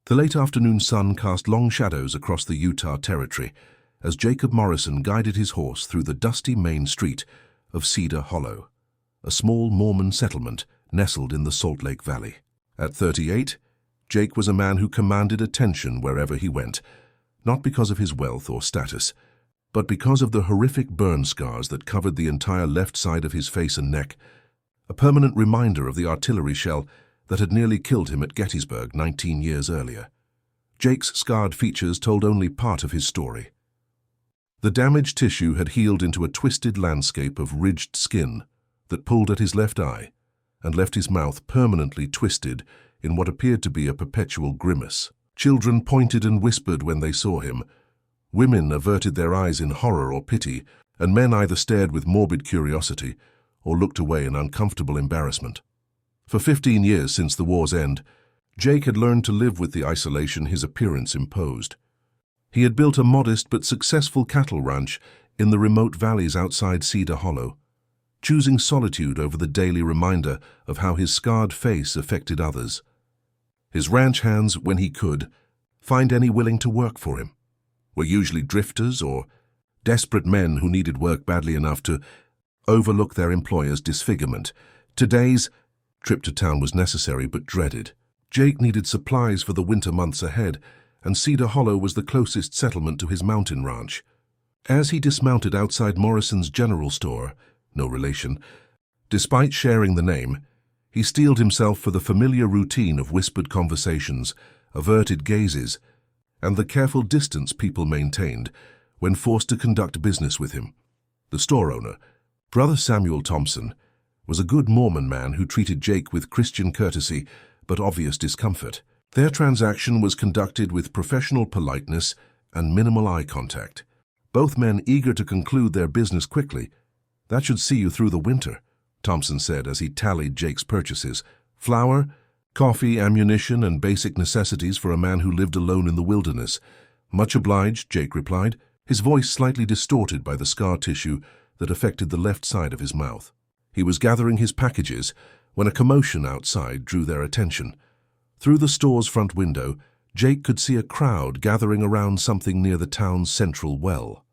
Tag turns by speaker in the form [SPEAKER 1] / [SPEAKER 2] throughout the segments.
[SPEAKER 1] The late afternoon sun cast long shadows across the Utah Territory as Jacob Morrison guided his horse through the dusty main street of Cedar Hollow, a small Mormon settlement nestled in the Salt Lake Valley. At 38, Jake was a man who commanded attention wherever he went, not because of his wealth or status, but because of the horrific burn scars that covered the entire left side of his face and neck, a permanent reminder of the artillery shell that had nearly killed him at Gettysburg 19 years earlier. Jake's scarred features told only part of his story. The damaged tissue had healed into a twisted landscape of ridged skin that pulled at his left eye and left his mouth permanently twisted in what appeared to be a perpetual grimace. Children pointed and whispered when they saw him. Women averted their eyes in horror or pity, and men either stared with morbid curiosity or looked away in uncomfortable embarrassment. For 15 years since the war's end, Jake had learned to live with the isolation his appearance imposed. He had built a modest but successful cattle ranch in the remote valleys outside Cedar Hollow, choosing solitude over the daily reminder of how his scarred face affected others. His ranch hands, when he could find any willing to work for him, were usually drifters or desperate men who needed work badly enough to overlook their employer's disfigurement. Today's trip to town was necessary but dreaded. Jake needed supplies for the winter months ahead, and Cedar Hollow was the closest settlement to his mountain ranch. As he dismounted outside Morrison's general store, no relation, despite sharing the name, he steeled himself for the familiar routine of whispered conversations, averted gazes, and the careful distance people maintained when forced to conduct business with him. The store owner, Brother Samuel Thompson, was a good Mormon man who treated Jake with Christian courtesy but obvious discomfort. Their transaction was conducted with professional politeness and minimal eye contact. Both men eager to conclude their business quickly. "That should see you through the winter," Thompson said as he tallied Jake's purchases. "Flour, coffee, ammunition, and basic necessities for a man who lived alone in the wilderness." "Much obliged," Jake replied, his voice slightly distorted by the scar tissue that affected the left side of his mouth. He was gathering his packages when a commotion outside drew their attention. Through the store's front window, Jake could see a crowd gathering around something near the town's central well.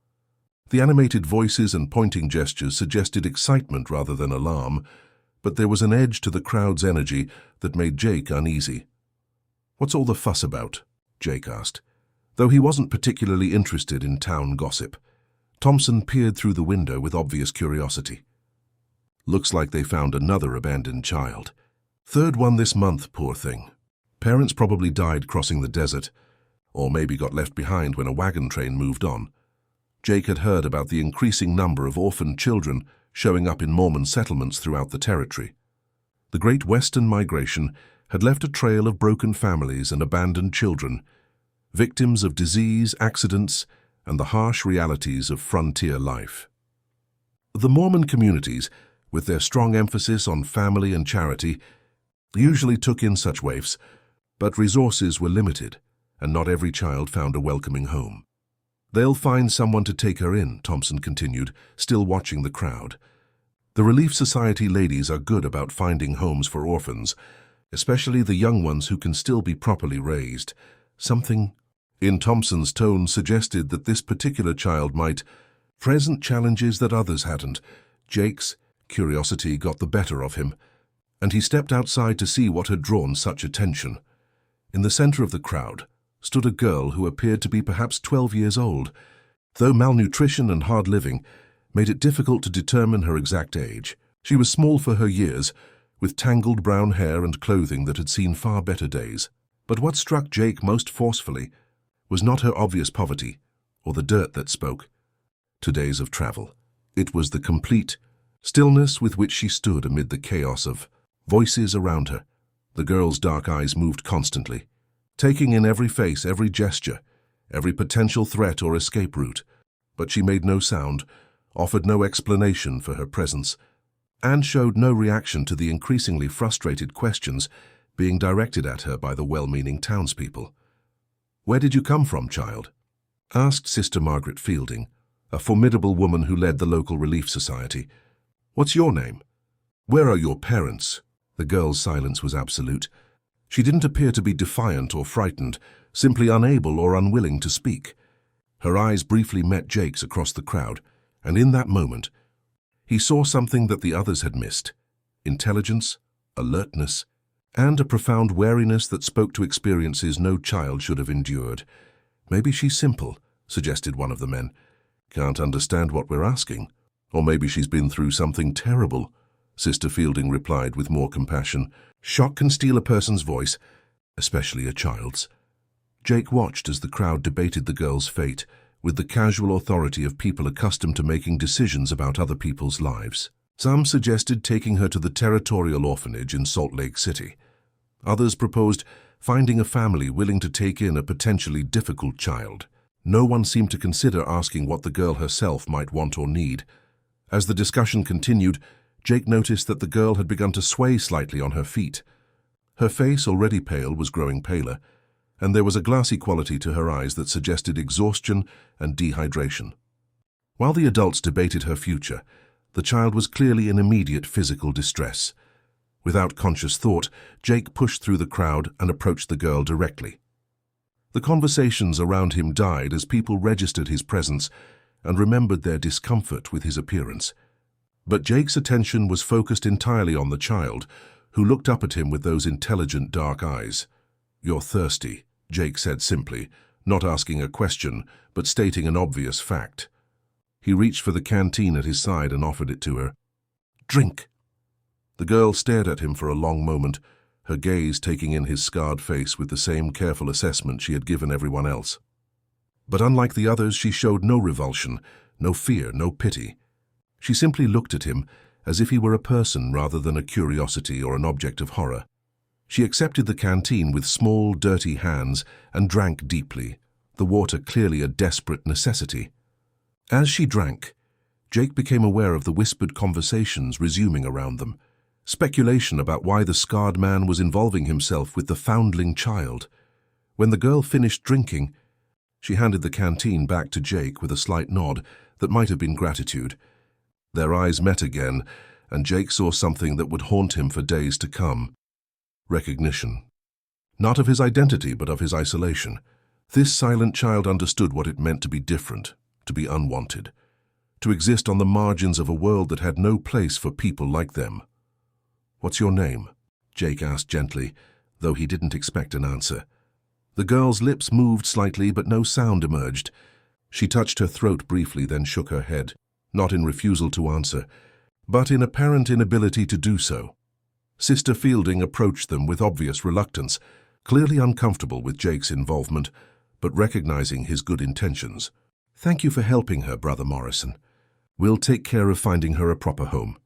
[SPEAKER 1] The animated voices and pointing gestures suggested excitement rather than alarm, but there was an edge to the crowd's energy that made Jake uneasy. "What's all the fuss about?" Jake asked, though he wasn't particularly interested in town gossip. Thompson peered through the window with obvious curiosity. "Looks like they found another abandoned child. Third one this month, poor thing. Parents probably died crossing the desert, or maybe got left behind when a wagon train moved on." Jake had heard about the increasing number of orphaned children showing up in Mormon settlements throughout the territory. The Great Western Migration had left a trail of broken families and abandoned children, victims of disease, accidents, and the harsh realities of frontier life. The Mormon communities, with their strong emphasis on family and charity, usually took in such waifs, but resources were limited, and not every child found a welcoming home. "They'll find someone to take her in," Thompson continued, still watching the crowd. "The Relief Society ladies are good about finding homes for orphans, especially the young ones who can still be properly raised." Something in Thompson's tone suggested that this particular child might present challenges that others hadn't. Jake's curiosity got the better of him, and he stepped outside to see what had drawn such attention. In the center of the crowd stood a girl who appeared to be perhaps 12 years old, though malnutrition and hard living made it difficult to determine her exact age. She was small for her years, with tangled brown hair and clothing that had seen far better days. But what struck Jake most forcefully was not her obvious poverty or the dirt that spoke to days of travel. It was the complete stillness with which she stood amid the chaos of voices around her. The girl's dark eyes moved constantly, taking in every face, every gesture, every potential threat or escape route. But she made no sound, offered no explanation for her presence, and showed no reaction to the increasingly frustrated questions being directed at her by the well-meaning townspeople. "Where did you come from, child?" asked Sister Margaret Fielding, a formidable woman who led the local relief society. "What's your name? Where are your parents?" The girl's silence was absolute. She didn't appear to be defiant or frightened, simply unable or unwilling to speak. Her eyes briefly met Jake's across the crowd, and in that moment, he saw something that the others had missed: intelligence, alertness, and a profound wariness that spoke to experiences no child should have endured. "Maybe she's simple," suggested one of the men. "Can't understand what we're asking. Or maybe she's been through something terrible," Sister Fielding replied with more compassion. Shock can steal a person's voice, especially a child's. Jake watched as the crowd debated the girl's fate with the casual authority of people accustomed to making decisions about other people's lives. Some suggested taking her to the territorial orphanage in Salt Lake City. Others proposed finding a family willing to take in a potentially difficult child. No one seemed to consider asking what the girl herself might want or need. As the discussion continued, Jake noticed that the girl had begun to sway slightly on her feet. Her face, already pale, was growing paler, and there was a glassy quality to her eyes that suggested exhaustion and dehydration. While the adults debated her future, the child was clearly in immediate physical distress. Without conscious thought, Jake pushed through the crowd and approached the girl directly. The conversations around him died as people registered his presence and remembered their discomfort with his appearance. But Jake's attention was focused entirely on the child, who looked up at him with those intelligent dark eyes. "You're thirsty," Jake said simply, not asking a question, but stating an obvious fact. He reached for the canteen at his side and offered it to her. "Drink." The girl stared at him for a long moment, her gaze taking in his scarred face with the same careful assessment she had given everyone else. But unlike the others, she showed no revulsion, no fear, no pity. She simply looked at him as if he were a person rather than a curiosity or an object of horror. She accepted the canteen with small, dirty hands and drank deeply, the water clearly a desperate necessity. As she drank, Jake became aware of the whispered conversations resuming around them, speculation about why the scarred man was involving himself with the foundling child. When the girl finished drinking, she handed the canteen back to Jake with a slight nod that might have been gratitude. Their eyes met again, and Jake saw something that would haunt him for days to come. Recognition. Not of his identity, but of his isolation. This silent child understood what it meant to be different, to be unwanted, to exist on the margins of a world that had no place for people like them. "What's your name?" Jake asked gently, though he didn't expect an answer. The girl's lips moved slightly, but no sound emerged. She touched her throat briefly, then shook her head, not in refusal to answer, but in apparent inability to do so. Sister Fielding approached them with obvious reluctance, clearly uncomfortable with Jake's involvement, but recognizing his good intentions. "Thank you for helping her, Brother Morrison. We'll take care of finding her a proper home."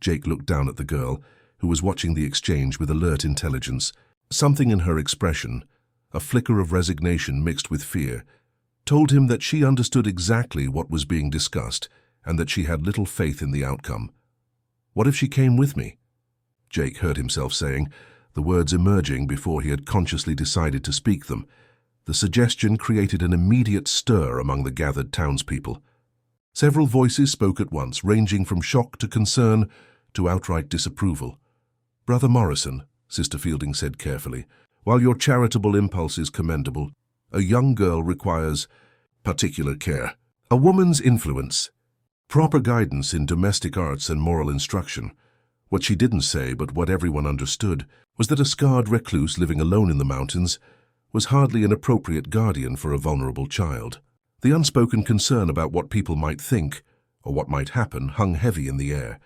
[SPEAKER 1] Jake looked down at the girl, who was watching the exchange with alert intelligence. Something in her expression, a flicker of resignation mixed with fear, told him that she understood exactly what was being discussed and that she had little faith in the outcome. "What if she came with me?" Jake heard himself saying, the words emerging before he had consciously decided to speak them. The suggestion created an immediate stir among the gathered townspeople. Several voices spoke at once, ranging from shock to concern to outright disapproval. "Brother Morrison," Sister Fielding said carefully, "while your charitable impulse is commendable, a young girl requires particular care. A woman's influence, proper guidance in domestic arts and moral instruction." What she didn't say, but what everyone understood, was that a scarred recluse living alone in the mountains was hardly an appropriate guardian for a vulnerable child. The unspoken concern about what people might think, or what might happen, hung heavy in the air.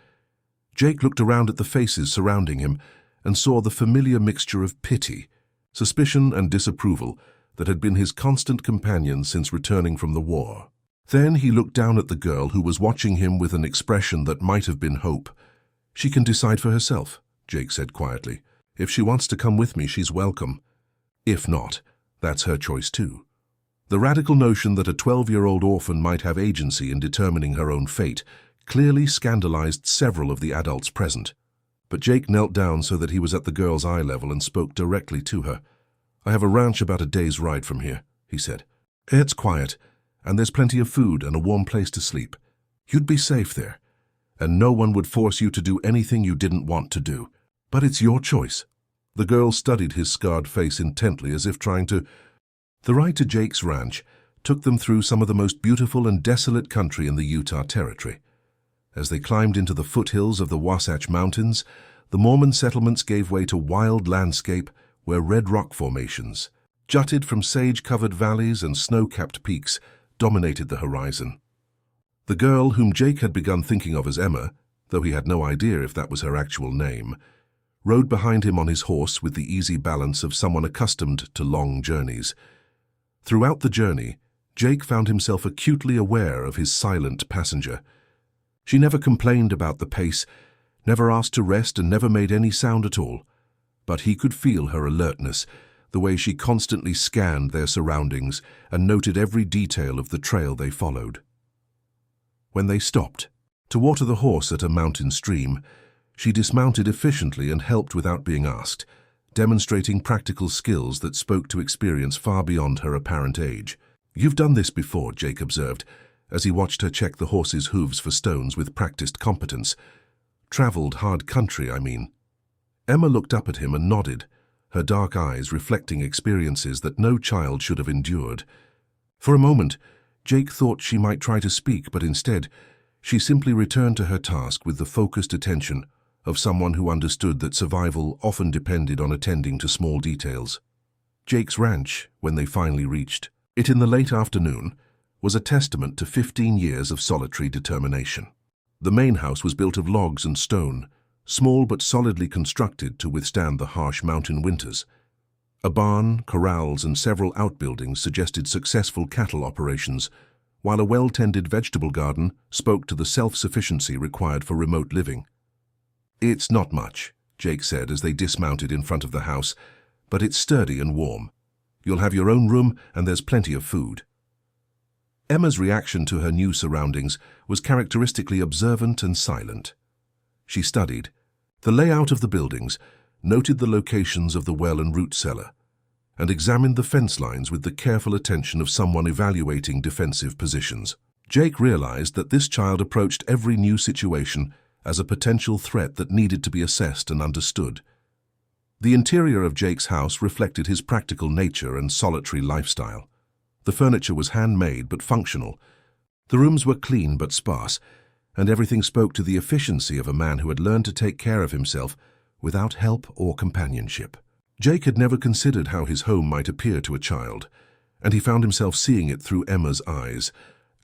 [SPEAKER 1] Jake looked around at the faces surrounding him and saw the familiar mixture of pity, suspicion, and disapproval that had been his constant companion since returning from the war. Then he looked down at the girl who was watching him with an expression that might have been hope. "She can decide for herself," Jake said quietly. "If she wants to come with me, she's welcome. If not, that's her choice too." The radical notion that a 12-year-old orphan might have agency in determining her own fate clearly scandalized several of the adults present. But Jake knelt down so that he was at the girl's eye level and spoke directly to her. "I have a ranch about a day's ride from here," he said. "It's quiet, and there's plenty of food and a warm place to sleep. You'd be safe there, and no one would force you to do anything you didn't want to do. But it's your choice." The girl studied his scarred face intently as if trying to... The ride to Jake's ranch took them through some of the most beautiful and desolate country in the Utah Territory. As they climbed into the foothills of the Wasatch Mountains, the Mormon settlements gave way to wild landscape where red rock formations, jutted from sage-covered valleys and snow-capped peaks, dominated the horizon. The girl, whom Jake had begun thinking of as Emma, though he had no idea if that was her actual name, rode behind him on his horse with the easy balance of someone accustomed to long journeys. Throughout the journey, Jake found himself acutely aware of his silent passenger. She never complained about the pace, never asked to rest, and never made any sound at all. But he could feel her alertness, the way she constantly scanned their surroundings and noted every detail of the trail they followed. When they stopped to water the horse at a mountain stream, she dismounted efficiently and helped without being asked, demonstrating practical skills that spoke to experience far beyond her apparent age. "You've done this before," Jake observed, as he watched her check the horse's hooves for stones with practiced competence. "Traveled hard country, I mean." Emma looked up at him and nodded, her dark eyes reflecting experiences that no child should have endured. For a moment, Jake thought she might try to speak, but instead, she simply returned to her task with the focused attention of someone who understood that survival often depended on attending to small details. Jake's ranch, when they finally reached it in the late afternoon, was a testament to 15 years of solitary determination. The main house was built of logs and stone, small but solidly constructed to withstand the harsh mountain winters. A barn, corrals, and several outbuildings suggested successful cattle operations, while a well-tended vegetable garden spoke to the self-sufficiency required for remote living. "It's not much," Jake said as they dismounted in front of the house, "but it's sturdy and warm. You'll have your own room, and there's plenty of food." Emma's reaction to her new surroundings was characteristically observant and silent. She studied the layout of the buildings, noted the locations of the well and root cellar, and examined the fence lines with the careful attention of someone evaluating defensive positions. Jake realized that this child approached every new situation as a potential threat that needed to be assessed and understood. The interior of Jake's house reflected his practical nature and solitary lifestyle. The furniture was handmade but functional. The rooms were clean but sparse, and everything spoke to the efficiency of a man who had learned to take care of himself without help or companionship. Jake had never considered how his home might appear to a child, and he found himself seeing it through Emma's eyes,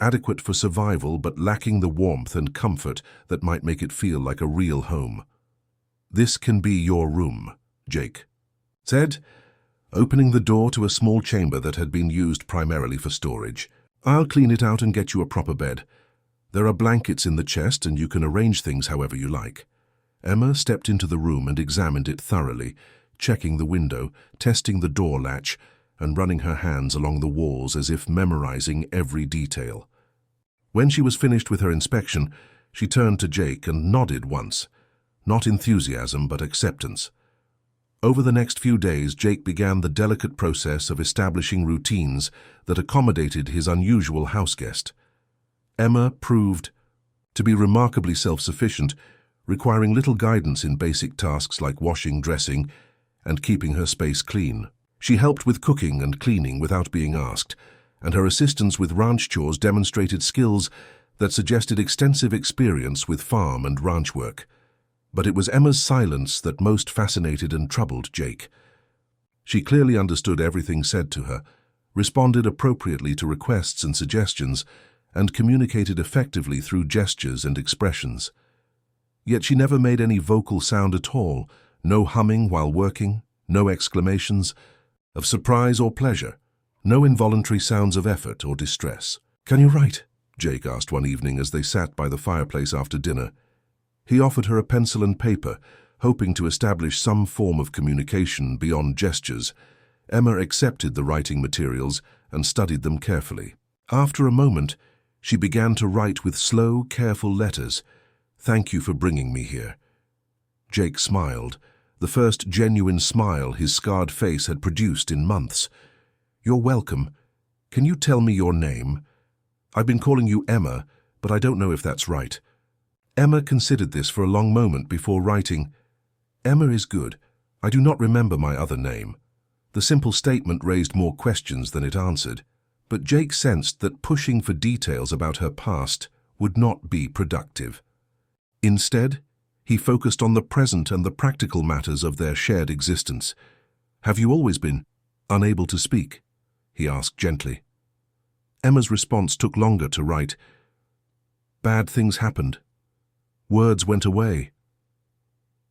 [SPEAKER 1] adequate for survival but lacking the warmth and comfort that might make it feel like a real home. "This can be your room," Jake said, opening the door to a small chamber that had been used primarily for storage. "I'll clean it out and get you a proper bed. There are blankets in the chest, and you can arrange things however you like." Emma stepped into the room and examined it thoroughly, checking the window, testing the door latch, and running her hands along the walls as if memorizing every detail. When she was finished with her inspection, she turned to Jake and nodded once, not enthusiasm but acceptance. Over the next few days, Jake began the delicate process of establishing routines that accommodated his unusual houseguest. Emma proved to be remarkably self-sufficient, requiring little guidance in basic tasks like washing, dressing, and keeping her space clean. She helped with cooking and cleaning without being asked, and her assistance with ranch chores demonstrated skills that suggested extensive experience with farm and ranch work. But it was Emma's silence that most fascinated and troubled Jake. She clearly understood everything said to her, responded appropriately to requests and suggestions, and communicated effectively through gestures and expressions. Yet she never made any vocal sound at all, no humming while working, no exclamations of surprise or pleasure, no involuntary sounds of effort or distress. "Can you write?" Jake asked one evening as they sat by the fireplace after dinner. He offered her a pencil and paper, hoping to establish some form of communication beyond gestures. Emma accepted the writing materials and studied them carefully. After a moment, she began to write with slow, careful letters. "Thank you for bringing me here." Jake smiled, the first genuine smile his scarred face had produced in months. "You're welcome. Can you tell me your name? I've been calling you Emma, but I don't know if that's right." Emma considered this for a long moment before writing, "Emma is good. "I do not remember my other name." The simple statement raised more questions than it answered, but Jake sensed that pushing for details about her past would not be productive. Instead, he focused on the present and the practical matters of their shared existence. "Have you always been unable to speak?" he asked gently. Emma's response took longer to write. "Bad things happened. Words went away.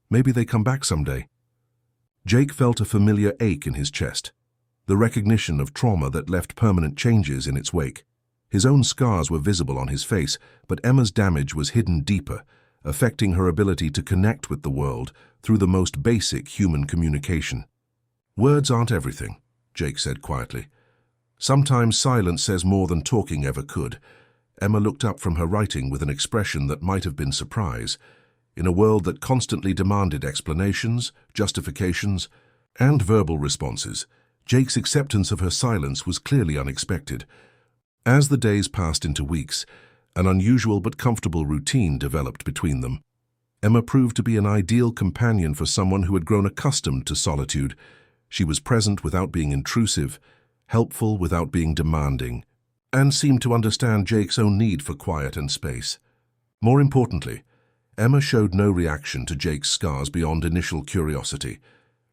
[SPEAKER 1] Maybe they come back someday." Jake felt a familiar ache in his chest, the recognition of trauma that left permanent changes in its wake. His own scars were visible on his face, but Emma's damage was hidden deeper, affecting her ability to connect with the world through the most basic human communication. "Words aren't everything," Jake said quietly. "Sometimes silence says more than talking ever could." Emma looked up from her writing with an expression that might have been surprise. In a world that constantly demanded explanations, justifications, and verbal responses, Jake's acceptance of her silence was clearly unexpected. As the days passed into weeks, an unusual but comfortable routine developed between them. Emma proved to be an ideal companion for someone who had grown accustomed to solitude. She was present without being intrusive, helpful without being demanding, and seemed to understand Jake's own need for quiet and space. More importantly, Emma showed no reaction to Jake's scars beyond initial curiosity.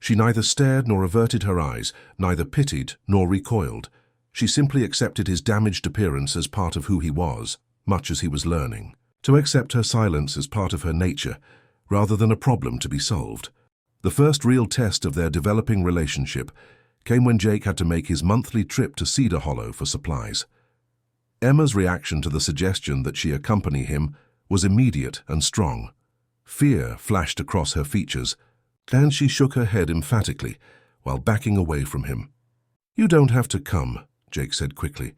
[SPEAKER 1] She neither stared nor averted her eyes, neither pitied nor recoiled. She simply accepted his damaged appearance as part of who he was, much as he was learning. To accept her silence as part of her nature, rather than a problem to be solved. The first real test of their developing relationship came when Jake had to make his monthly trip to Cedar Hollow for supplies. Emma's reaction to the suggestion that she accompany him was immediate and strong. Fear flashed across her features, and she shook her head emphatically while backing away from him. "You don't have to come," Jake said quickly.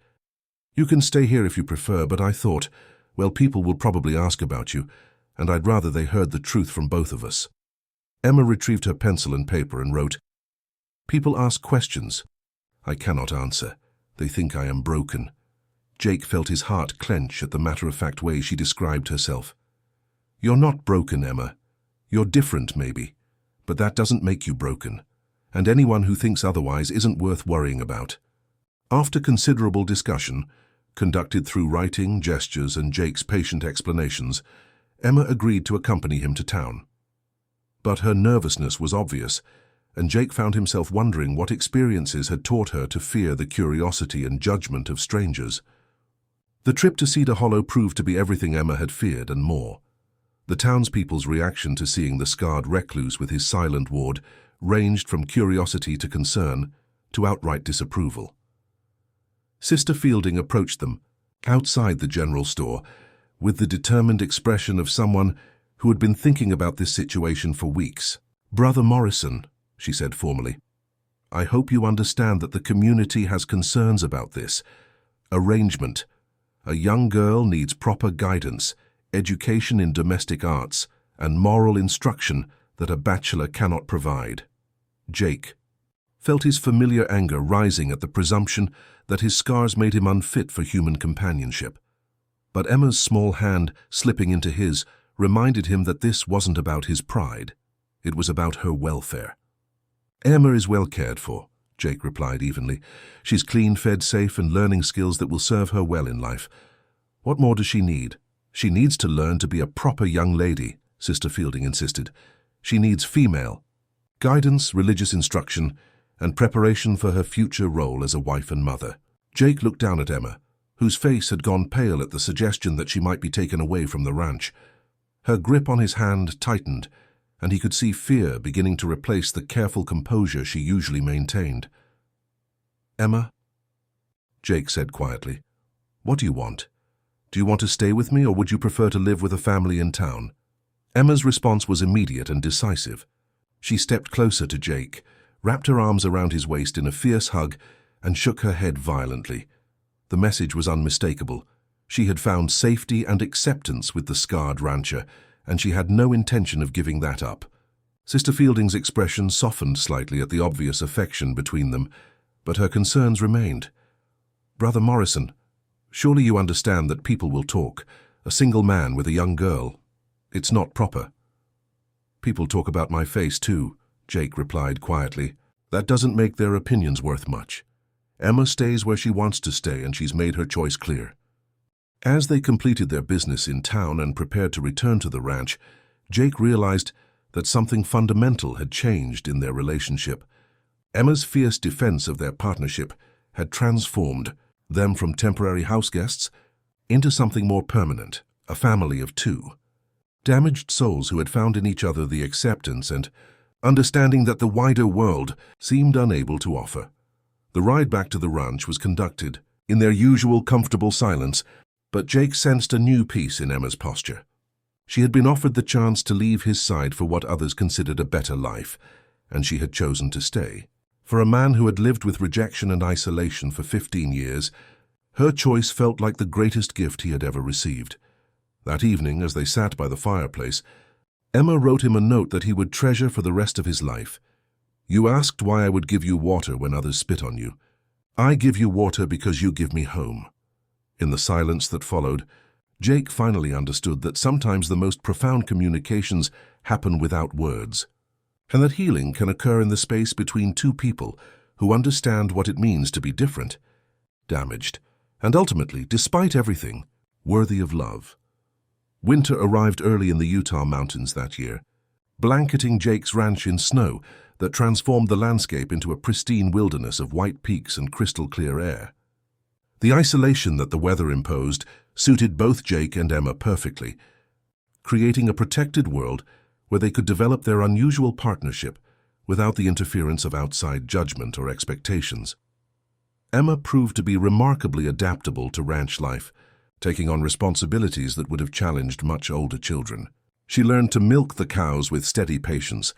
[SPEAKER 1] "You can stay here if you prefer, but I thought, well, people will probably ask about you, and I'd rather they heard the truth from both of us." Emma retrieved her pencil and paper and wrote, "People ask questions. I cannot answer. They think I am broken." Jake felt his heart clench at the matter-of-fact way she described herself. "You're not broken, Emma. You're different, maybe, but that doesn't make you broken, and anyone who thinks otherwise isn't worth worrying about." After considerable discussion, conducted through writing, gestures, and Jake's patient explanations, Emma agreed to accompany him to town. But her nervousness was obvious, and Jake found himself wondering what experiences had taught her to fear the curiosity and judgment of strangers. The trip to Cedar Hollow proved to be everything Emma had feared and more. The townspeople's reaction to seeing the scarred recluse with his silent ward ranged from curiosity to concern to outright disapproval. Sister Fielding approached them, outside the general store, with the determined expression of someone who had been thinking about this situation for weeks. "Brother Morrison," she said formally, "I hope you understand that the community has concerns about this. Arrangement. A young girl needs proper guidance, education in domestic arts, and moral instruction that a bachelor cannot provide." Jake felt his familiar anger rising at the presumption that his scars made him unfit for human companionship. But Emma's small hand slipping into his reminded him that this wasn't about his pride. It was about her welfare. "Emma is well cared for," Jake replied evenly. "She's clean, fed, safe, and learning skills that will serve her well in life. What more does she need?" "She needs to learn to be a proper young lady," Sister Fielding insisted. "She needs female guidance, religious instruction, and preparation for her future role as a wife and mother." Jake looked down at Emma, whose face had gone pale at the suggestion that she might be taken away from the ranch. Her grip on his hand tightened, and he could see fear beginning to replace the careful composure she usually maintained. "Emma," Jake said quietly, "what do you want? Do you want to stay with me, or would you prefer to live with a family in town?" Emma's response was immediate and decisive. She stepped closer to Jake, wrapped her arms around his waist in a fierce hug, and shook her head violently. The message was unmistakable. She had found safety and acceptance with the scarred rancher, and she had no intention of giving that up. Sister Fielding's expression softened slightly at the obvious affection between them, but her concerns remained. "Brother Morrison, surely you understand that people will talk. A single man with a young girl. It's not proper." "People talk about my face too," Jake replied quietly. "That doesn't make their opinions worth much. Emma stays where she wants to stay, and she's made her choice clear." As they completed their business in town and prepared to return to the ranch, Jake realized that something fundamental had changed in their relationship. Emma's fierce defense of their partnership had transformed them from temporary house guests into something more permanent, a family of two. Damaged souls who had found in each other the acceptance and understanding that the wider world seemed unable to offer. The ride back to the ranch was conducted in their usual comfortable silence, but Jake sensed a new peace in Emma's posture. She had been offered the chance to leave his side for what others considered a better life, and she had chosen to stay. For a man who had lived with rejection and isolation for 15 years, her choice felt like the greatest gift he had ever received. That evening, as they sat by the fireplace, Emma wrote him a note that he would treasure for the rest of his life. "You asked why I would give you water when others spit on you. I give you water because you give me home." In the silence that followed, Jake finally understood that sometimes the most profound communications happen without words, and that healing can occur in the space between two people who understand what it means to be different, damaged, and ultimately, despite everything, worthy of love. Winter arrived early in the Utah mountains that year, blanketing Jake's ranch in snow that transformed the landscape into a pristine wilderness of white peaks and crystal-clear air. The isolation that the weather imposed suited both Jake and Emma perfectly, creating a protected world where they could develop their unusual partnership without the interference of outside judgment or expectations. Emma proved to be remarkably adaptable to ranch life, taking on responsibilities that would have challenged much older children. She learned to milk the cows with steady patience,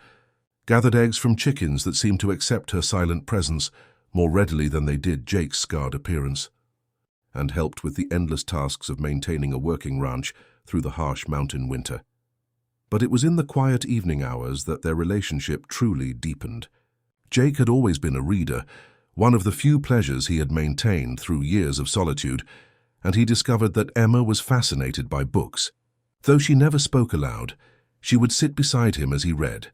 [SPEAKER 1] gathered eggs from chickens that seemed to accept her silent presence more readily than they did Jake's scarred appearance, and helped with the endless tasks of maintaining a working ranch through the harsh mountain winter. But it was in the quiet evening hours that their relationship truly deepened. Jake had always been a reader, one of the few pleasures he had maintained through years of solitude, and he discovered that Emma was fascinated by books. Though she never spoke aloud, she would sit beside him as he read,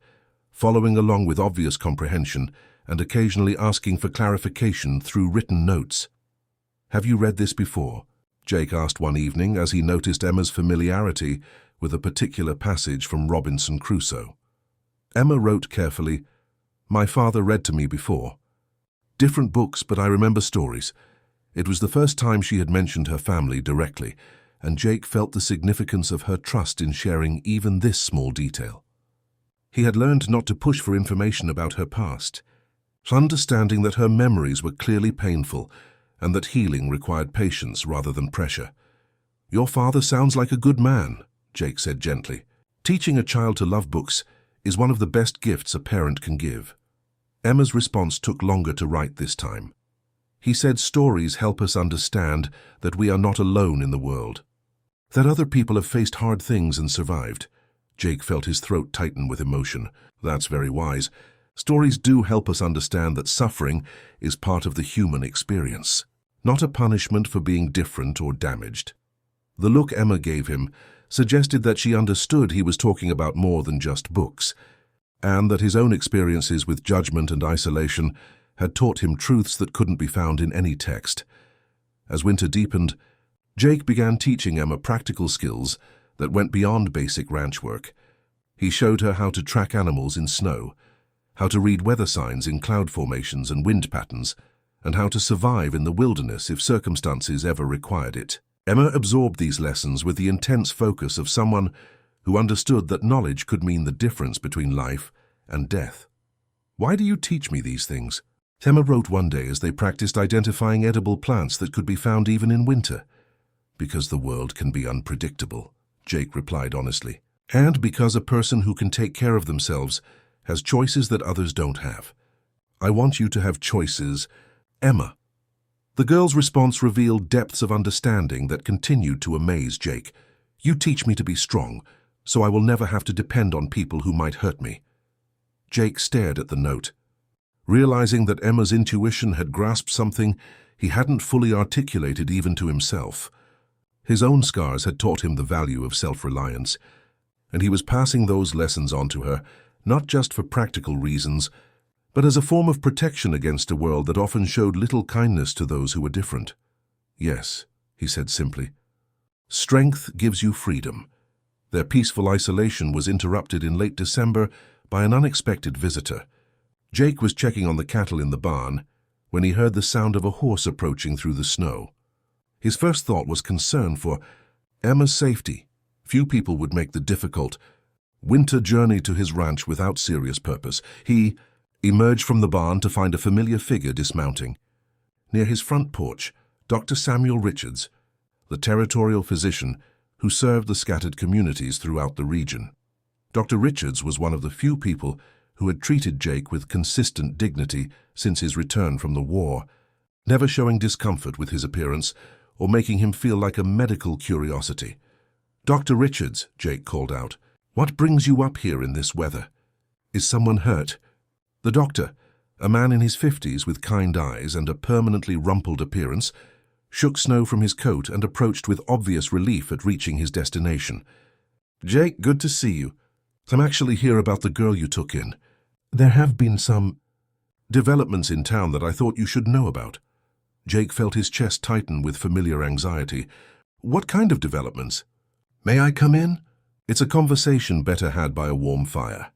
[SPEAKER 1] following along with obvious comprehension and occasionally asking for clarification through written notes. "Have you read this before?" Jake asked one evening as he noticed Emma's familiarity with a particular passage from Robinson Crusoe. Emma wrote carefully, "My father read to me before. Different books, but I remember stories." It was the first time she had mentioned her family directly, and Jake felt the significance of her trust in sharing even this small detail. He had learned not to push for information about her past, understanding that her memories were clearly painful and that healing required patience rather than pressure. "Your father sounds like a good man," Jake said gently. "Teaching a child to love books is one of the best gifts a parent can give." Emma's response took longer to write this time. He said, "Stories help us understand that we are not alone in the world, that other people have faced hard things and survived." Jake felt his throat tighten with emotion. "That's very wise. Stories do help us understand that suffering is part of the human experience, not a punishment for being different or damaged." The look Emma gave him suggested that she understood he was talking about more than just books, and that his own experiences with judgment and isolation had taught him truths that couldn't be found in any text. As winter deepened, Jake began teaching Emma practical skills that went beyond basic ranch work. He showed her how to track animals in snow, how to read weather signs in cloud formations and wind patterns, and how to survive in the wilderness if circumstances ever required it. Emma absorbed these lessons with the intense focus of someone who understood that knowledge could mean the difference between life and death. "Why do you teach me these things?" Emma wrote one day as they practiced identifying edible plants that could be found even in winter. "Because the world can be unpredictable," Jake replied honestly. "And because a person who can take care of themselves has choices that others don't have. I want you to have choices, Emma." The girl's response revealed depths of understanding that continued to amaze Jake. "You teach me to be strong, so I will never have to depend on people who might hurt me." Jake stared at the note, realizing that Emma's intuition had grasped something he hadn't fully articulated even to himself. His own scars had taught him the value of self-reliance, and he was passing those lessons on to her not just for practical reasons, but as a form of protection against a world that often showed little kindness to those who were different. Yes, he said simply. Strength gives you freedom. Their peaceful isolation was interrupted in late December by an unexpected visitor. Jake was checking on the cattle in the barn when he heard the sound of a horse approaching through the snow. His first thought was concern for Emma's safety. Few people would make the difficult winter journey to his ranch without serious purpose. He emerged from the barn to find a familiar figure dismounting. Near his front porch, Dr. Samuel Richards, the territorial physician who served the scattered communities throughout the region. Dr. Richards was one of the few people who had treated Jake with consistent dignity since his return from the war, never showing discomfort with his appearance or making him feel like a medical curiosity. "Dr. Richards," Jake called out, "what brings you up here in this weather? Is someone hurt?" The doctor, a man in his 50s with kind eyes and a permanently rumpled appearance, shook snow from his coat and approached with obvious relief at reaching his destination. "Jake, good to see you. I'm actually here about the girl you took in. There have been some developments in town that I thought you should know about." Jake felt his chest tighten with familiar anxiety. "What kind of developments?" "May I come in?" It's a conversation better had by a warm fire.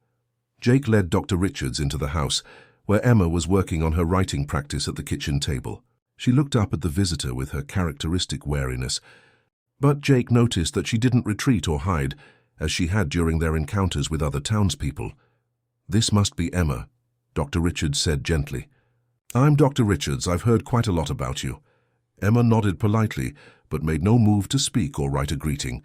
[SPEAKER 1] Jake led Dr. Richards into the house, where Emma was working on her writing practice at the kitchen table. She looked up at the visitor with her characteristic wariness, but Jake noticed that she didn't retreat or hide, as she had during their encounters with other townspeople. "This must be Emma," Dr. Richards said gently. "I'm Dr. Richards. I've heard quite a lot about you." Emma nodded politely, but made no move to speak or write a greeting.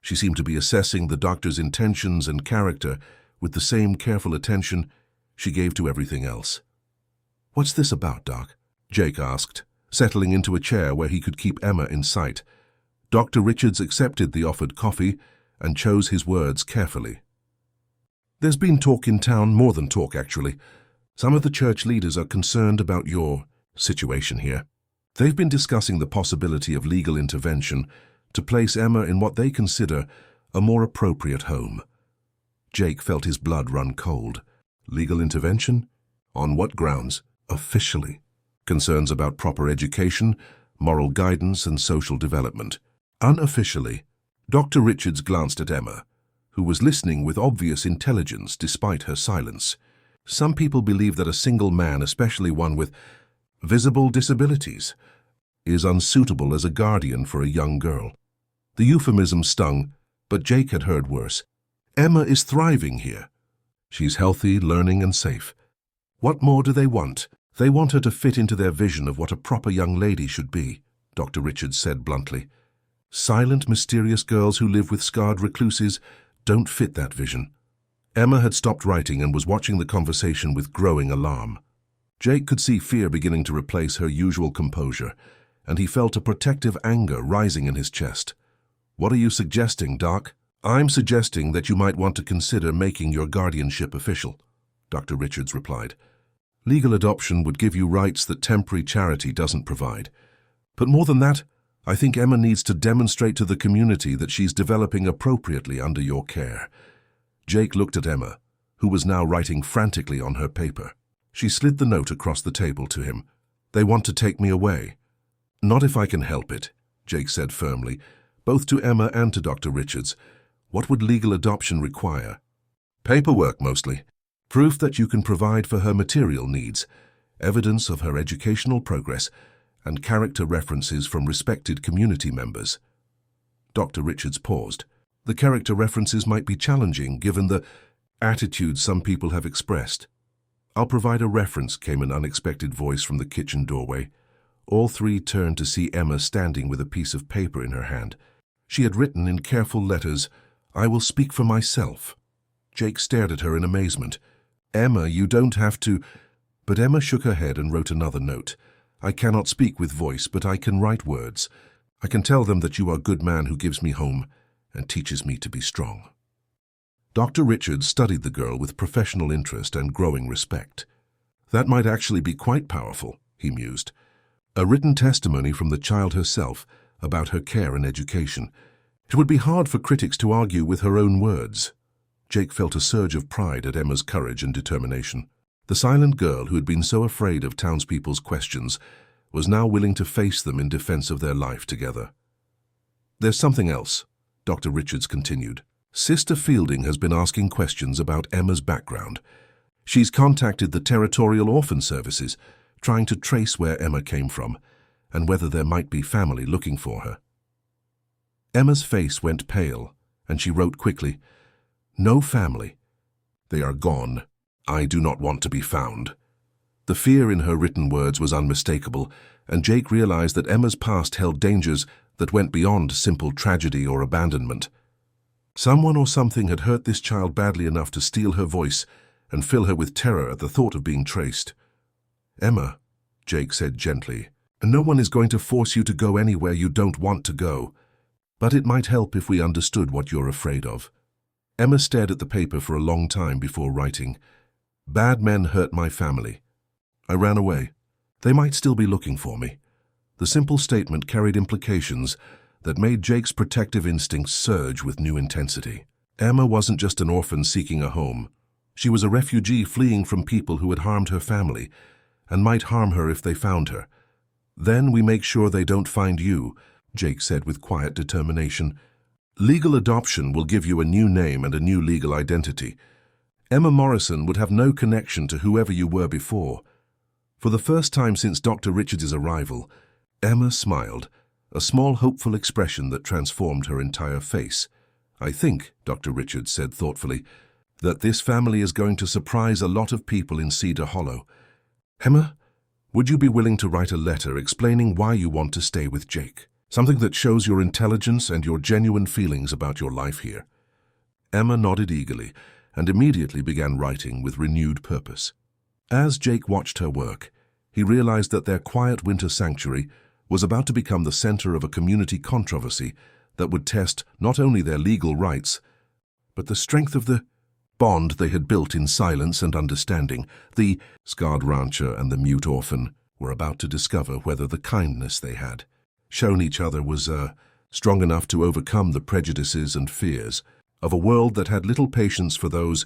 [SPEAKER 1] She seemed to be assessing the doctor's intentions and character with the same careful attention she gave to everything else. "What's this about, Doc?" Jake asked, settling into a chair where he could keep Emma in sight. Dr. Richards accepted the offered coffee and chose his words carefully. "There's been talk in town, more than talk actually. Some of the church leaders are concerned about your situation here. They've been discussing the possibility of legal intervention to place Emma in what they consider a more appropriate home." Jake felt his blood run cold. Legal intervention? On what grounds? Officially. Concerns about proper education, moral guidance, and social development. Unofficially. Dr. Richards glanced at Emma, who was listening with obvious intelligence despite her silence. "Some people believe that a single man, especially one with visible disabilities, is unsuitable as a guardian for a young girl." The euphemism stung, but Jake had heard worse. "Emma is thriving here. She's healthy, learning, and safe. What more do they want? They want her to fit into their vision of what a proper young lady should be," Dr. Richards said bluntly. "Silent, mysterious girls who live with scarred recluses don't fit that vision." Emma had stopped writing and was watching the conversation with growing alarm. Jake could see fear beginning to replace her usual composure, and he felt a protective anger rising in his chest. "What are you suggesting, Doc?" "I'm suggesting that you might want to consider making your guardianship official," Dr. Richards replied. "Legal adoption would give you rights that temporary charity doesn't provide. But more than that, I think Emma needs to demonstrate to the community that she's developing appropriately under your care." Jake looked at Emma, who was now writing frantically on her paper. She slid the note across the table to him. "They want to take me away." "Not if I can help it," Jake said firmly, both to Emma and to Dr. Richards. "What would legal adoption require?" "Paperwork, mostly. Proof that you can provide for her material needs, evidence of her educational progress, and character references from respected community members." Dr. Richards paused. "The character references might be challenging given the attitude some people have expressed." "I'll provide a reference," came an unexpected voice from the kitchen doorway. All three turned to see Emma standing with a piece of paper in her hand. She had written in careful letters, "I will speak for myself." Jake stared at her in amazement. "Emma, you don't have to—" But Emma shook her head and wrote another note. "I cannot speak with voice, but I can write words. I can tell them that you are a good man who gives me home and teaches me to be strong." Dr. Richards studied the girl with professional interest and growing respect. That might actually be quite powerful, he mused. A written testimony from the child herself about her care and education. It would be hard for critics to argue with her own words. Jake felt a surge of pride at Emma's courage and determination. The silent girl who had been so afraid of townspeople's questions was now willing to face them in defense of their life together. "There's something else," Dr. Richards continued. "Sister Fielding has been asking questions about Emma's background. She's contacted the Territorial Orphan Services, trying to trace where Emma came from and whether there might be family looking for her." Emma's face went pale, and she wrote quickly, "No family. They are gone. I do not want to be found." The fear in her written words was unmistakable, and Jake realized that Emma's past held dangers that went beyond simple tragedy or abandonment. Someone or something had hurt this child badly enough to steal her voice and fill her with terror at the thought of being traced. "Emma," Jake said gently, "no one is going to force you to go anywhere you don't want to go, but it might help if we understood what you're afraid of." Emma stared at the paper for a long time before writing, "Bad men hurt my family. I ran away. They might still be looking for me." The simple statement carried implications that made Jake's protective instincts surge with new intensity. Emma wasn't just an orphan seeking a home. She was a refugee fleeing from people who had harmed her family and might harm her if they found her. "Then we make sure they don't find you," Jake said with quiet determination. "Legal adoption will give you a new name and a new legal identity. Emma Morrison would have no connection to whoever you were before." For the first time since Dr. Richards' arrival, Emma smiled, a small hopeful expression that transformed her entire face. "I think," Dr. Richards said thoughtfully, "that this family is going to surprise a lot of people in Cedar Hollow. Emma, would you be willing to write a letter explaining why you want to stay with Jake? Something that shows your intelligence and your genuine feelings about your life here." Emma nodded eagerly and immediately began writing with renewed purpose. As Jake watched her work, he realized that their quiet winter sanctuary was about to become the center of a community controversy that would test not only their legal rights, but the strength of the bond they had built in silence and understanding. The scarred rancher and the mute orphan were about to discover whether the kindness they had shown each other was strong enough to overcome the prejudices and fears of a world that had little patience for those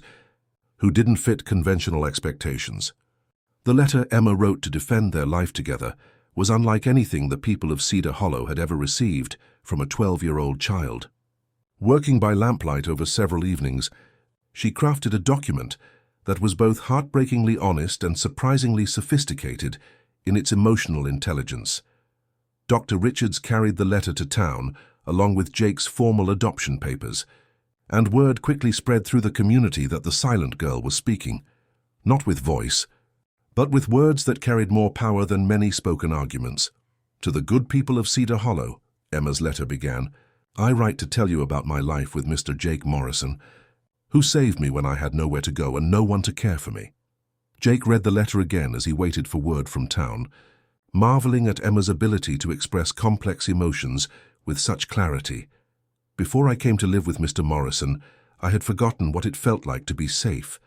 [SPEAKER 1] who didn't fit conventional expectations. The letter Emma wrote to defend their life together was unlike anything the people of Cedar Hollow had ever received from a 12-year-old child. Working by lamplight over several evenings, she crafted a document that was both heartbreakingly honest and surprisingly sophisticated in its emotional intelligence. Dr. Richards carried the letter to town along with Jake's formal adoption papers, and word quickly spread through the community that the silent girl was speaking, not with voice, but with words that carried more power than many spoken arguments. "To the good people of Cedar Hollow," Emma's letter began, "I write to tell you about my life with Mr. Jake Morrison, who saved me when I had nowhere to go and no one to care for me." Jake read the letter again as he waited for word from town, marveling at Emma's ability to express complex emotions with such clarity. "Before I came to live with Mr. Morrison, I had forgotten what it felt like to be safe.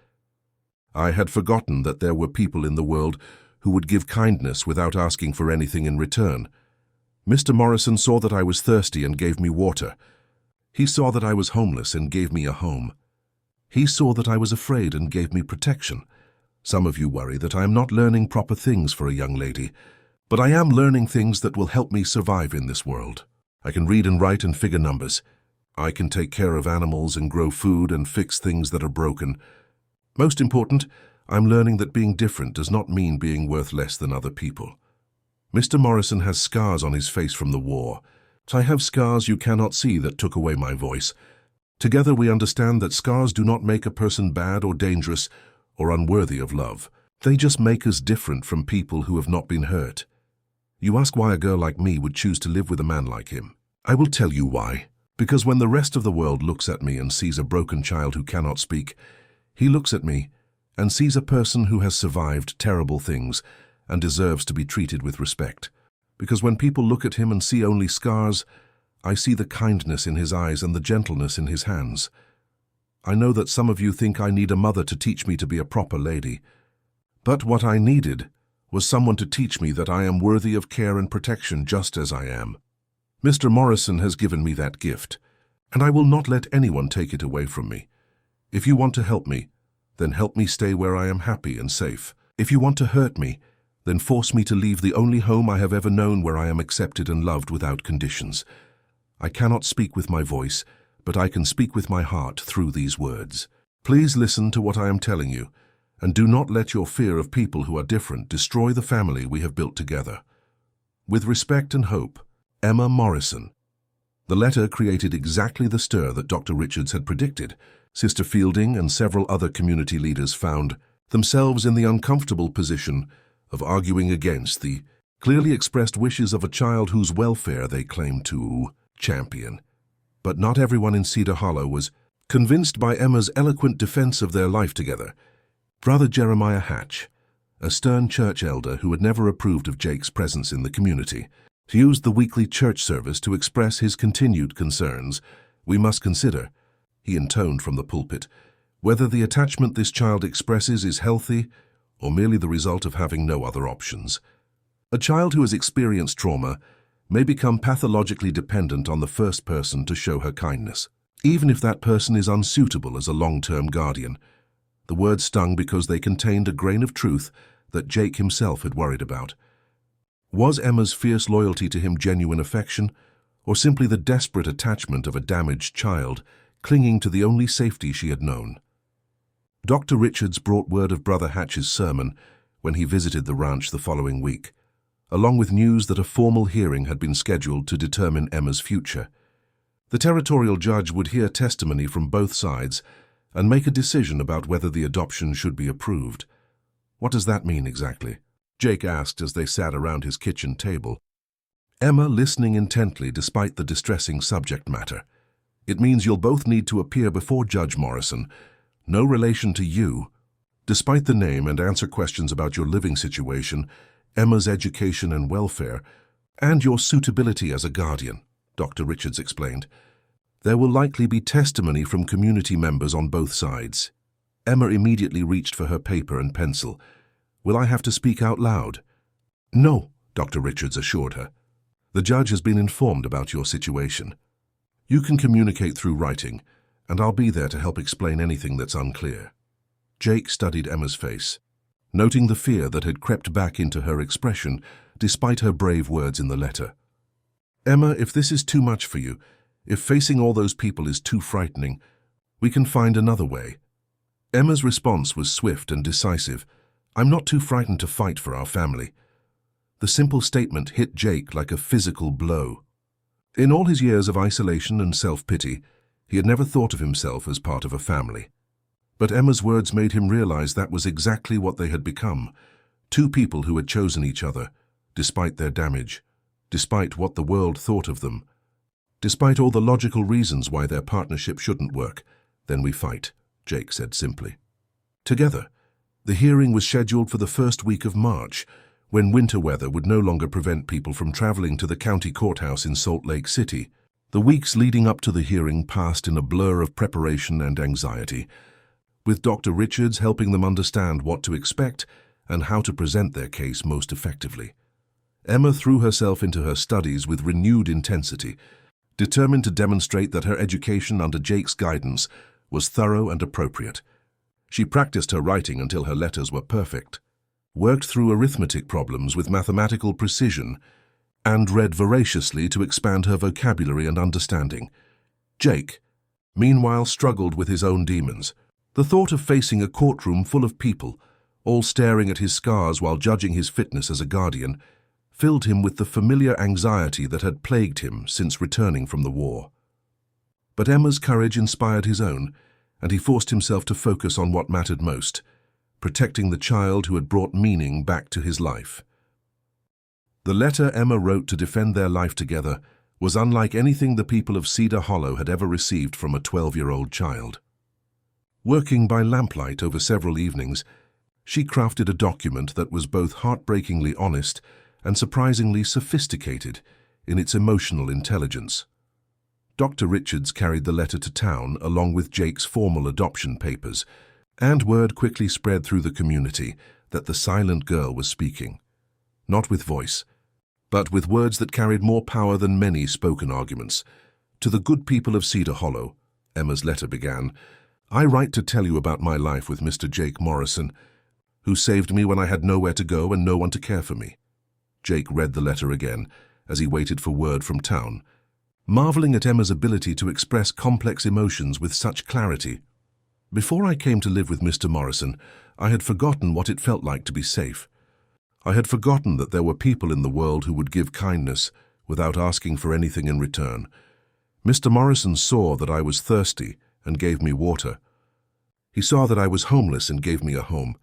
[SPEAKER 1] I had forgotten that there were people in the world who would give kindness without asking for anything in return. Mr. Morrison saw that I was thirsty and gave me water. He saw that I was homeless and gave me a home. He saw that I was afraid and gave me protection. Some of you worry that I am not learning proper things for a young lady, but I am learning things that will help me survive in this world. I can read and write and figure numbers. I can take care of animals and grow food and fix things that are broken. Most important, I'm learning that being different does not mean being worth less than other people. Mr. Morrison has scars on his face from the war. I have scars you cannot see that took away my voice. Together we understand that scars do not make a person bad or dangerous or unworthy of love. They just make us different from people who have not been hurt. You ask why a girl like me would choose to live with a man like him. I will tell you why. Because when the rest of the world looks at me and sees a broken child who cannot speak, he looks at me and sees a person who has survived terrible things and deserves to be treated with respect. Because when people look at him and see only scars, I see the kindness in his eyes and the gentleness in his hands. I know that some of you think I need a mother to teach me to be a proper lady. But what I needed was someone to teach me that I am worthy of care and protection just as I am. Mr. Morrison has given me that gift, and I will not let anyone take it away from me. If you want to help me, then help me stay where I am happy and safe. If you want to hurt me, then force me to leave the only home I have ever known where I am accepted and loved without conditions. I cannot speak with my voice, but I can speak with my heart through these words. Please listen to what I am telling you, and do not let your fear of people who are different destroy the family we have built together. With respect and hope, Emma Morrison. The letter created exactly the stir that Dr. Richards had predicted. Sister Fielding and several other community leaders found themselves in the uncomfortable position of arguing against the clearly expressed wishes of a child whose welfare they claimed to champion. But not everyone in Cedar Hollow was convinced by Emma's eloquent defense of their life together. Brother Jeremiah Hatch, a stern church elder who had never approved of Jake's presence in the community, used the weekly church service to express his continued concerns. We must consider, he intoned from the pulpit, whether the attachment this child expresses is healthy or merely the result of having no other options. A child who has experienced trauma may become pathologically dependent on the first person to show her kindness, even if that person is unsuitable as a long-term guardian. The words stung because they contained a grain of truth that Jake himself had worried about. Was Emma's fierce loyalty to him genuine affection, or simply the desperate attachment of a damaged child clinging to the only safety she had known? Dr. Richards brought word of Brother Hatch's sermon when he visited the ranch the following week, along with news that a formal hearing had been scheduled to determine Emma's future. The territorial judge would hear testimony from both sides and make a decision about whether the adoption should be approved. What does that mean exactly? Jake asked as they sat around his kitchen table, Emma listening intently despite the distressing subject matter. It means you'll both need to appear before Judge Morrison, no relation to you, despite the name, and answer questions about your living situation, Emma's education and welfare, and your suitability as a guardian, Dr. Richards explained. There will likely be testimony from community members on both sides. Emma immediately reached for her paper and pencil. Will I have to speak out loud? No, Dr. Richards assured her. The judge has been informed about your situation. You can communicate through writing, and I'll be there to help explain anything that's unclear. Jake studied Emma's face, noting the fear that had crept back into her expression despite her brave words in the letter. Emma, if this is too much for you, if facing all those people is too frightening, we can find another way. Emma's response was swift and decisive. I'm not too frightened to fight for our family. The simple statement hit Jake like a physical blow. In all his years of isolation and self-pity, he had never thought of himself as part of a family. But Emma's words made him realize that was exactly what they had become, two people who had chosen each other, despite their damage, despite what the world thought of them, despite all the logical reasons why their partnership shouldn't work. Then we fight, Jake said simply. Together, the hearing was scheduled for the first week of March, when winter weather would no longer prevent people from traveling to the county courthouse in Salt Lake City. The weeks leading up to the hearing passed in a blur of preparation and anxiety, with Dr. Richards helping them understand what to expect and how to present their case most effectively. Emma threw herself into her studies with renewed intensity, determined to demonstrate that her education under Jake's guidance was thorough and appropriate. She practiced her writing until her letters were perfect, worked through arithmetic problems with mathematical precision, and read voraciously to expand her vocabulary and understanding. Jake, meanwhile, struggled with his own demons. The thought of facing a courtroom full of people, all staring at his scars while judging his fitness as a guardian, filled him with the familiar anxiety that had plagued him since returning from the war. But Emma's courage inspired his own, and he forced himself to focus on what mattered most, protecting the child who had brought meaning back to his life. The letter Emma wrote to defend their life together was unlike anything the people of Cedar Hollow had ever received from a 12-year-old child. Working by lamplight over several evenings, she crafted a document that was both heartbreakingly honest and surprisingly sophisticated in its emotional intelligence. Dr. Richards carried the letter to town along with Jake's formal adoption papers, and word quickly spread through the community that the silent girl was speaking, not with voice, but with words that carried more power than many spoken arguments. To the good people of Cedar Hollow, Emma's letter began, I write to tell you about my life with Mr. Jake Morrison, who saved me when I had nowhere to go and no one to care for me. Jake read the letter again as he waited for word from town, marveling at Emma's ability to express complex emotions with such clarity. Before I came to live with Mr. Morrison, I had forgotten what it felt like to be safe. I had forgotten that there were people in the world who would give kindness without asking for anything in return. Mr. Morrison saw that I was thirsty and gave me water. He saw that I was homeless and gave me a home.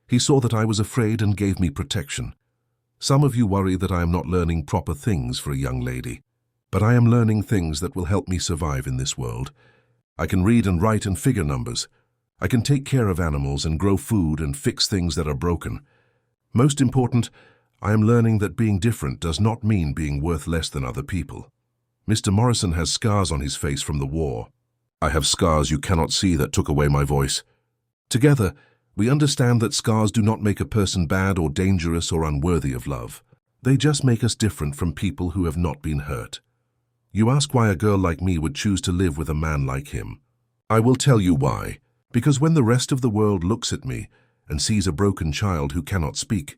[SPEAKER 1] He saw that I was afraid and gave me protection. Some of you worry that I am not learning proper things for a young lady, but I am learning things that will help me survive in this world. I can read and write and figure numbers. I can take care of animals and grow food and fix things that are broken. Most important, I am learning that being different does not mean being worth less than other people. Mr. Morrison has scars on his face from the war. I have scars you cannot see that took away my voice. Together, we understand that scars do not make a person bad or dangerous or unworthy of love. They just make us different from people who have not been hurt. You ask why a girl like me would choose to live with a man like him. I will tell you why. Because when the rest of the world looks at me and sees a broken child who cannot speak,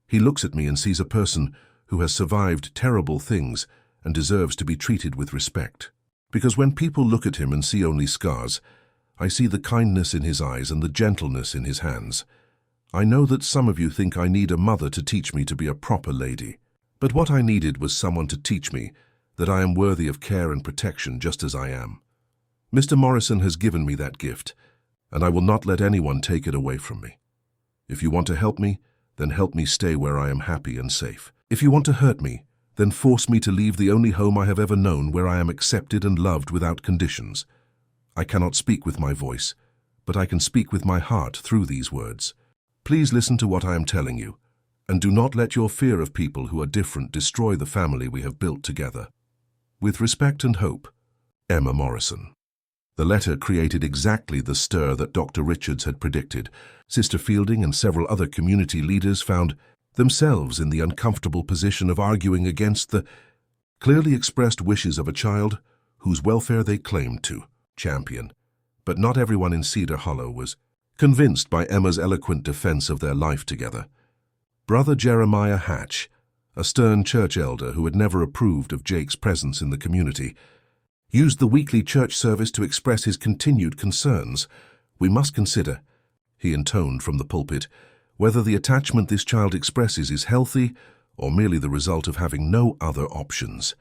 [SPEAKER 1] he looks at me and sees a person who has survived terrible things and deserves to be treated with respect. Because when people look at him and see only scars, I see the kindness in his eyes and the gentleness in his hands. I know that some of you think I need a mother to teach me to be a proper lady. But what I needed was someone to teach me that I am worthy of care and protection just as I am. Mr. Morrison has given me that gift, and I will not let anyone take it away from me. If you want to help me, then help me stay where I am happy and safe. If you want to hurt me, then force me to leave the only home I have ever known where I am accepted and loved without conditions. I cannot speak with my voice, but I can speak with my heart through these words. Please listen to what I am telling you, and do not let your fear of people who are different destroy the family we have built together. With respect and hope, Emma Morrison. The letter created exactly the stir that Dr. Richards had predicted. Sister Fielding and several other community leaders found themselves in the uncomfortable position of arguing against the clearly expressed wishes of a child whose welfare they claimed to champion. But not everyone in Cedar Hollow was convinced by Emma's eloquent defense of their life together. Brother Jeremiah Hatch, a stern church elder who had never approved of Jake's presence in the community, used the weekly church service to express his continued concerns. We must consider, he intoned from the pulpit, whether the attachment this child expresses is healthy or merely the result of having no other options.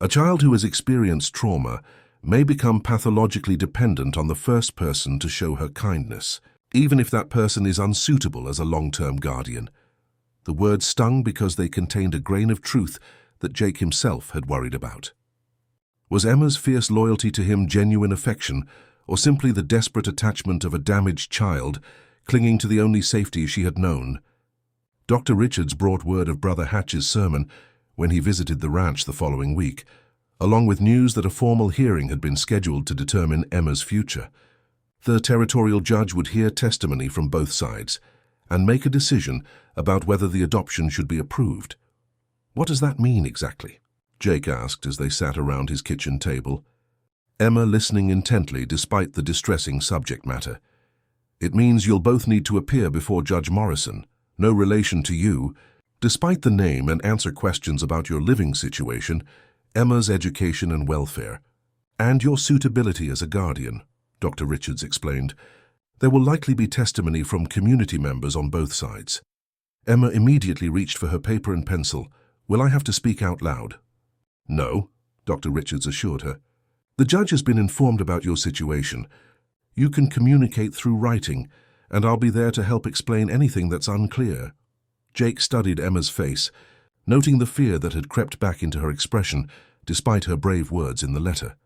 [SPEAKER 1] A child who has experienced trauma may become pathologically dependent on the first person to show her kindness, even if that person is unsuitable as a long-term guardian. The words stung because they contained a grain of truth that Jake himself had worried about. Was Emma's fierce loyalty to him genuine affection, or simply the desperate attachment of a damaged child clinging to the only safety she had known? Dr. Richards brought word of Brother Hatch's sermon when he visited the ranch the following week, along with news that a formal hearing had been scheduled to determine Emma's future. The territorial judge would hear testimony from both sides and make a decision about whether the adoption should be approved. What does that mean exactly? Jake asked as they sat around his kitchen table, Emma listening intently despite the distressing subject matter. It means you'll both need to appear before Judge Morrison, no relation to you, despite the name, and answer questions about your living situation, Emma's education and welfare, and your suitability as a guardian, Dr. Richards explained. There will likely be testimony from community members on both sides. Emma immediately reached for her paper and pencil. Will I have to speak out loud? No, Dr. Richards assured her. The judge has been informed about your situation. You can communicate through writing, and I'll be there to help explain anything that's unclear. Jake studied Emma's face, noting the fear that had crept back into her expression despite her brave words in the letter.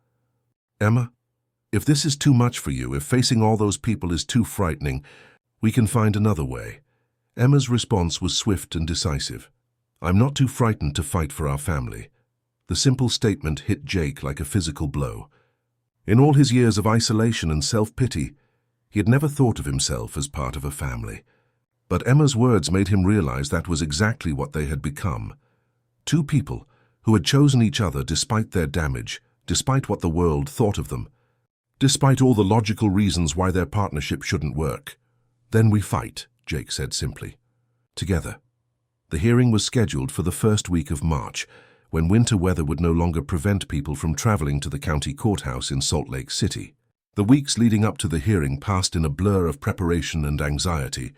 [SPEAKER 1] Emma, if this is too much for you, if facing all those people is too frightening, we can find another way. Emma's response was swift and decisive. I'm not too frightened to fight for our family. The simple statement hit Jake like a physical blow. In all his years of isolation and self-pity, he had never thought of himself as part of a family. But Emma's words made him realize that was exactly what they had become. Two people who had chosen each other despite their damage, despite what the world thought of them. despite all the logical reasons why their partnership shouldn't work. "Then we fight," Jake said simply. "Together." The hearing was scheduled for the first week of March, when winter weather would no longer prevent people from traveling to the county courthouse in Salt Lake City. The weeks leading up to the hearing passed in a blur of preparation and anxiety,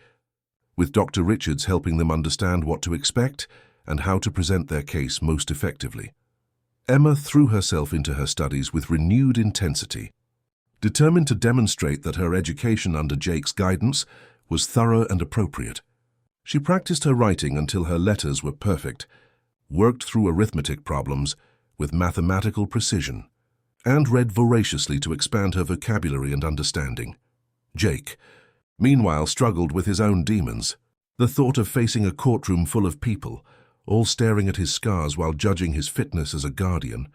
[SPEAKER 1] with Dr. Richards helping them understand what to expect and how to present their case most effectively. Emma threw herself into her studies with renewed intensity, determined to demonstrate that her education under Jake's guidance was thorough and appropriate. She practiced her writing until her letters were perfect, worked through arithmetic problems with mathematical precision, and read voraciously to expand her vocabulary and understanding. Jake, meanwhile, struggled with his own demons. The thought of facing a courtroom full of people, all staring at his scars while judging his fitness as a guardian,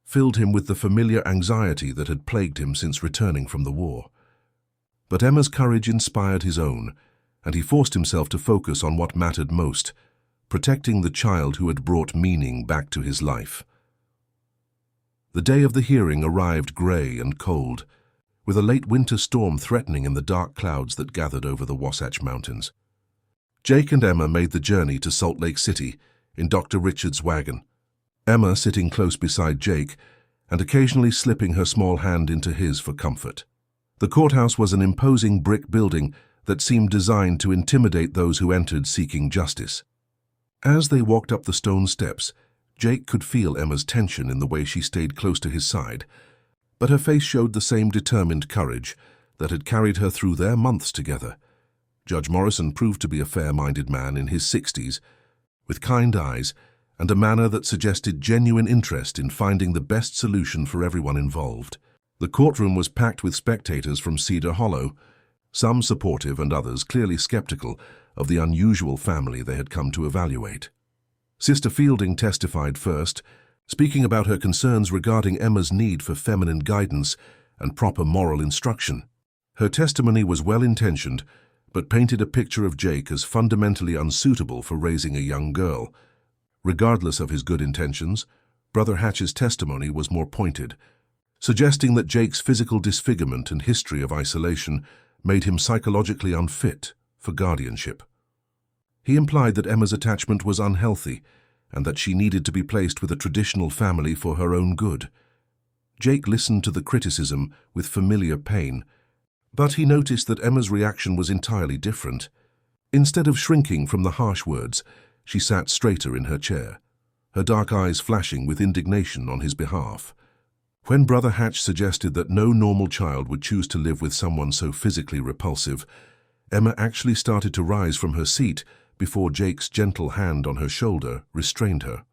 [SPEAKER 1] filled him with the familiar anxiety that had plagued him since returning from the war. But Emma's courage inspired his own, and he forced himself to focus on what mattered most, protecting the child who had brought meaning back to his life. The day of the hearing arrived grey and cold, with a late winter storm threatening in the dark clouds that gathered over the Wasatch Mountains. Jake and Emma made the journey to Salt Lake City in Dr. Richards' wagon, Emma sitting close beside Jake and occasionally slipping her small hand into his for comfort. The courthouse was an imposing brick building that seemed designed to intimidate those who entered seeking justice. As they walked up the stone steps, Jake could feel Emma's tension in the way she stayed close to his side, but her face showed the same determined courage that had carried her through their months together. Judge Morrison proved to be a fair-minded man in his 60s, with kind eyes and a manner that suggested genuine interest in finding the best solution for everyone involved. The courtroom was packed with spectators from Cedar Hollow, some supportive and others clearly skeptical of the unusual family they had come to evaluate. Sister Fielding testified first, speaking about her concerns regarding Emma's need for feminine guidance and proper moral instruction. Her testimony was well-intentioned, but painted a picture of Jake as fundamentally unsuitable for raising a young girl. Regardless of his good intentions, Brother Hatch's testimony was more pointed, suggesting that Jake's physical disfigurement and history of isolation made him psychologically unfit for guardianship. He implied that Emma's attachment was unhealthy and that she needed to be placed with a traditional family for her own good. Jake listened to the criticism with familiar pain, but he noticed that Emma's reaction was entirely different. Instead of shrinking from the harsh words, she sat straighter in her chair, her dark eyes flashing with indignation on his behalf. When Brother Hatch suggested that no normal child would choose to live with someone so physically repulsive, Emma actually started to rise from her seat before Jake's gentle hand on her shoulder restrained her.